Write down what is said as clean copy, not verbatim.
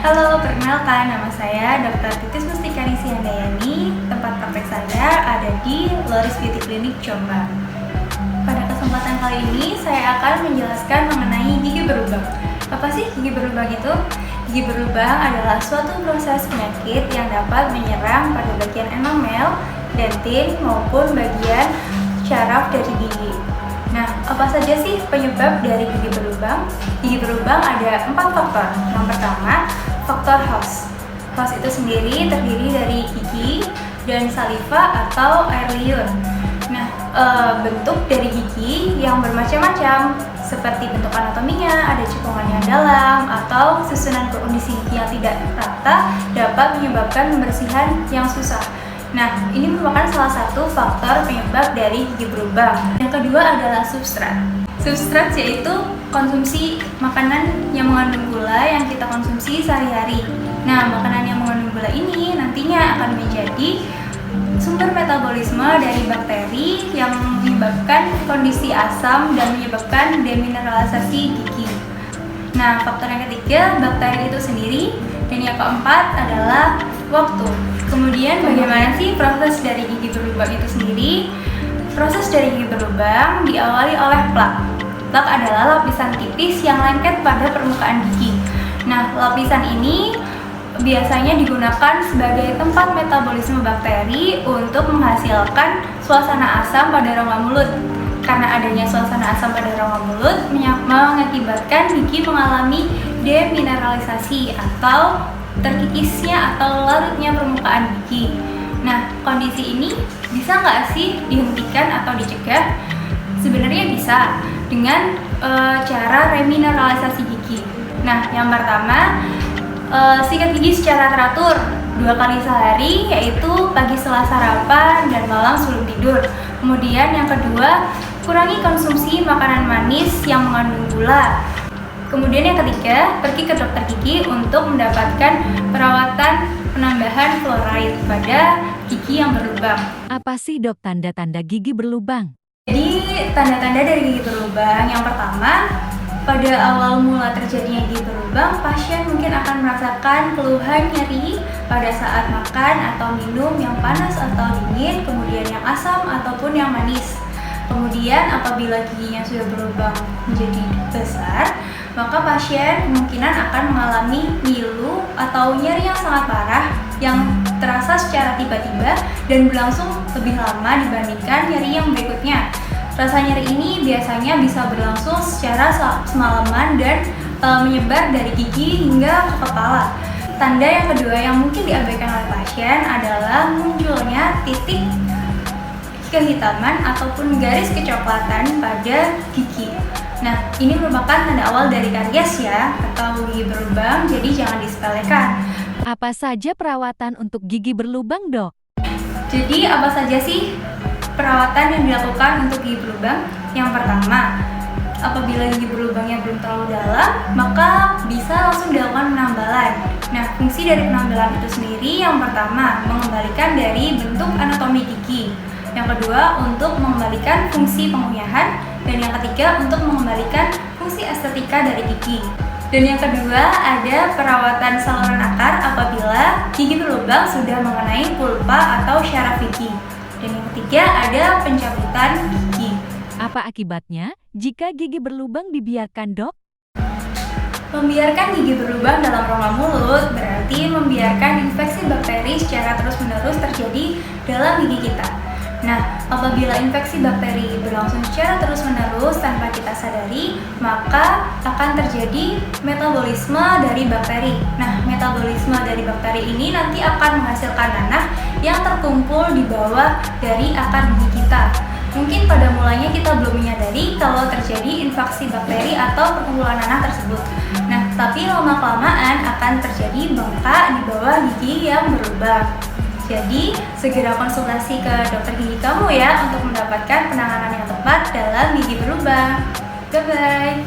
Halo, perkenalkan nama saya Dr. Titis Mustikani Sihandayani. Tempat praktek saya ada di Loris Beauty Clinic Jombang. Pada kesempatan kali ini saya akan menjelaskan mengenai gigi berlubang. Apa sih gigi berlubang itu? Gigi berlubang adalah suatu proses penyakit yang dapat menyerang pada bagian enamel, dentin maupun bagian syaraf dari gigi. Nah, apa saja sih penyebab dari gigi berlubang? Gigi berlubang ada 4 faktor. Yang pertama, faktor host. Host itu sendiri terdiri dari gigi dan saliva atau air liur. Nah, bentuk dari gigi yang bermacam-macam, seperti bentuk anatominya, ada cekungan yang dalam, atau susunan kondisi gigi yang tidak rata dapat menyebabkan pembersihan yang susah. Nah, ini merupakan salah satu faktor penyebab dari gigi berlubang. Yang kedua adalah substrat. Substrat yaitu konsumsi makanan yang mengandung gula yang kita konsumsi sehari-hari. Nah, makanan yang mengandung gula ini nantinya akan menjadi sumber metabolisme dari bakteri yang menyebabkan kondisi asam dan menyebabkan demineralisasi gigi. Nah, faktor yang ketiga, bakteri itu sendiri. Dan yang keempat adalah waktu. Kemudian bagaimana sih proses dari gigi berlubang itu sendiri? Proses dari gigi berlubang diawali oleh plak. Plak adalah lapisan tipis yang lengket pada permukaan gigi. Nah, lapisan ini biasanya digunakan sebagai tempat metabolisme bakteri untuk menghasilkan suasana asam pada rongga mulut. Karena adanya suasana asam pada rongga mulut mengakibatkan gigi mengalami demineralisasi atau terkikisnya atau larutnya permukaan gigi. Nah, kondisi ini bisa nggak sih dihentikan atau dicegah? Sebenarnya bisa dengan cara remineralisasi gigi. Nah, yang pertama, sikat gigi secara teratur 2 kali sehari, yaitu pagi setelah sarapan dan malam sebelum tidur. Kemudian yang kedua, kurangi konsumsi makanan manis yang mengandung gula. Kemudian yang ketiga, pergi ke dokter gigi untuk mendapatkan perawatan penambahan fluoride pada gigi yang berlubang. Apa sih dok tanda-tanda gigi berlubang? Jadi tanda-tanda dari gigi berlubang yang pertama, pada awal mula terjadinya gigi berlubang, pasien mungkin akan merasakan keluhan nyeri pada saat makan atau minum yang panas atau dingin, kemudian yang asam ataupun yang manis. Kemudian apabila giginya sudah berlubang menjadi besar, maka pasien kemungkinan akan mengalami ngilu atau nyeri yang sangat parah yang terasa secara tiba-tiba dan berlangsung lebih lama dibandingkan nyeri yang berikutnya. Rasa nyeri ini biasanya bisa berlangsung secara semalaman dan menyebar dari gigi hingga ke kepala. Tanda yang kedua yang mungkin diabaikan oleh pasien adalah munculnya titik kehitaman ataupun garis kecoklatan pada gigi. Nah, ini merupakan tanda awal dari karies ya, atau gigi berlubang, jadi jangan disepelekan. Apa saja perawatan untuk gigi berlubang dok? Jadi apa saja sih perawatan yang dilakukan untuk gigi berlubang? Yang pertama, apabila gigi berlubangnya belum terlalu dalam, maka bisa langsung dilakukan penambalan. Nah, fungsi dari penambalan itu sendiri yang pertama, mengembalikan dari bentuk anatomi gigi. Yang kedua, untuk mengembalikan fungsi pengunyahan. Dan yang ketiga, untuk mengembalikan fungsi estetika dari gigi. Dan yang kedua, ada perawatan saluran akar apabila gigi berlubang sudah mengenai pulpa atau syaraf gigi. Dan yang ketiga, ada pencabutan gigi. Apa akibatnya jika gigi berlubang dibiarkan dok? Membiarkan gigi berlubang dalam rongga mulut berarti membiarkan infeksi bakteri secara terus-menerus terjadi dalam gigi kita. Nah, apabila infeksi bakteri berlangsung secara terus-menerus tanpa kita sadari, maka akan terjadi metabolisme dari bakteri. Nah, metabolisme dari bakteri ini nanti akan menghasilkan nanah yang terkumpul di bawah dari akar gigi kita. Mungkin pada mulanya kita belum menyadari kalau terjadi infeksi bakteri atau perkumpulan nanah tersebut. Nah, tapi lama-kelamaan akan terjadi bengkak di bawah gigi yang berlubang. Jadi, segera konsultasi ke dokter gigi kamu ya untuk mendapatkan penanganan yang tepat dalam gigi berlubang. Bye-bye!